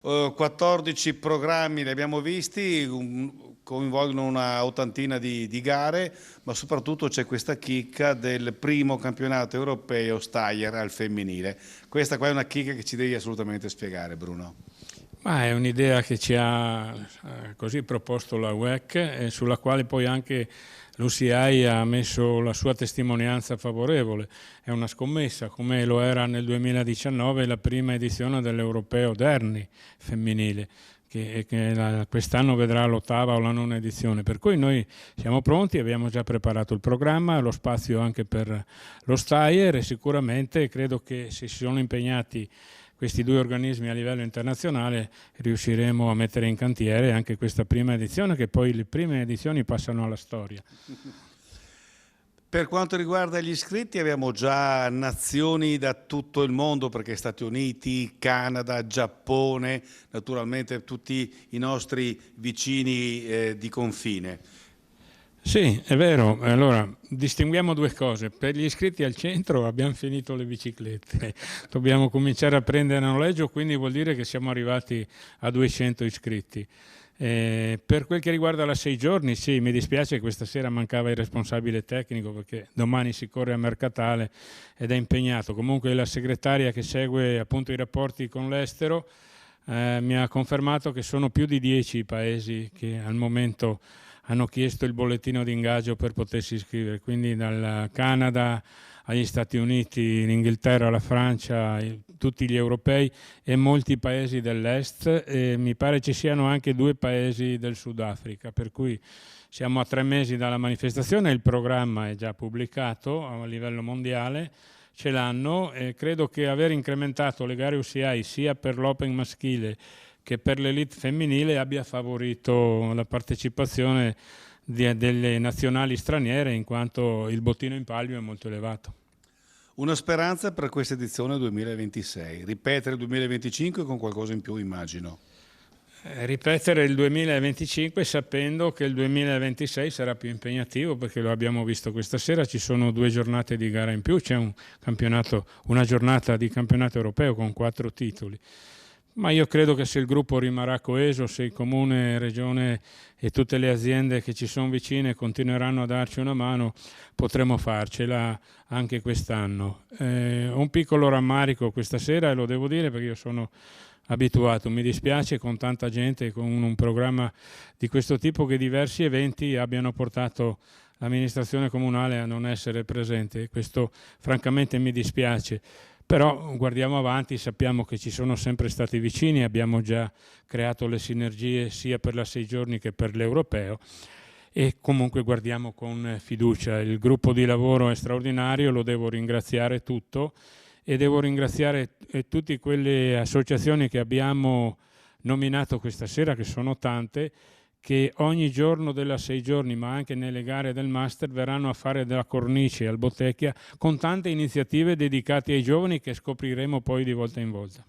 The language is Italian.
14 programmi li abbiamo visti, coinvolgono una ottantina di gare, ma soprattutto c'è questa chicca del primo campionato europeo Steyr al femminile. Questa qua è una chicca che ci devi assolutamente spiegare, Bruno. Ma è un'idea che ci ha così proposto la WEC e sulla quale poi anche l'UCI ha messo la sua testimonianza favorevole. È una scommessa, come lo era nel 2019 la prima edizione dell'Europeo Derni femminile, che quest'anno vedrà l'8ª o la 9ª edizione. Per cui noi siamo pronti, abbiamo già preparato il programma, lo spazio anche per lo Steyr e sicuramente credo che se si sono impegnati questi due organismi a livello internazionale riusciremo a mettere in cantiere anche questa prima edizione, che poi le prime edizioni passano alla storia. Per quanto riguarda gli iscritti abbiamo già nazioni da tutto il mondo, perché Stati Uniti, Canada, Giappone, naturalmente tutti i nostri vicini di confine. Sì, è vero. Allora, distinguiamo due cose. Per gli iscritti al centro abbiamo finito le biciclette, dobbiamo cominciare a prendere a noleggio, quindi vuol dire che siamo arrivati a 200 iscritti. Per quel che riguarda la 6 giorni, sì, mi dispiace che questa sera mancava il responsabile tecnico perché domani si corre a Mercatale ed è impegnato. Comunque la segretaria che segue appunto i rapporti con l'estero mi ha confermato che sono più di 10 i paesi che al momento hanno chiesto il bollettino di ingaggio per potersi iscrivere, quindi dal Canada agli Stati Uniti, l'Inghilterra, la Francia, tutti gli europei e molti paesi dell'est, e mi pare ci siano anche 2 paesi del Sudafrica, per cui siamo a 3 mesi dalla manifestazione, il programma è già pubblicato a livello mondiale, ce l'hanno e credo che aver incrementato le gare UCI sia per l'Open maschile che per l'elite femminile abbia favorito la partecipazione delle nazionali straniere, in quanto il bottino in palio è molto elevato. Una speranza per questa edizione 2026, ripetere il 2025 con qualcosa in più, immagino. Ripetere il 2025 sapendo che il 2026 sarà più impegnativo, perché lo abbiamo visto questa sera, ci sono 2 giornate di gara in più, c'è una giornata di campionato europeo con 4 titoli. Ma io credo che se il gruppo rimarrà coeso, se il Comune, Regione e tutte le aziende che ci sono vicine continueranno a darci una mano, potremo farcela anche quest'anno. Ho un piccolo rammarico questa sera e lo devo dire perché io sono abituato, mi dispiace con tanta gente, con un programma di questo tipo, che diversi eventi abbiano portato l'amministrazione comunale a non essere presente. Questo francamente mi dispiace. Però guardiamo avanti, sappiamo che ci sono sempre stati vicini, abbiamo già creato le sinergie sia per la 6 giorni che per l'Europeo e comunque guardiamo con fiducia. Il gruppo di lavoro è straordinario, lo devo ringraziare tutto e devo ringraziare tutte quelle associazioni che abbiamo nominato questa sera, che sono tante, che ogni giorno della 6 giorni, ma anche nelle gare del Master, verranno a fare della cornice al Bottecchia con tante iniziative dedicate ai giovani che scopriremo poi di volta in volta.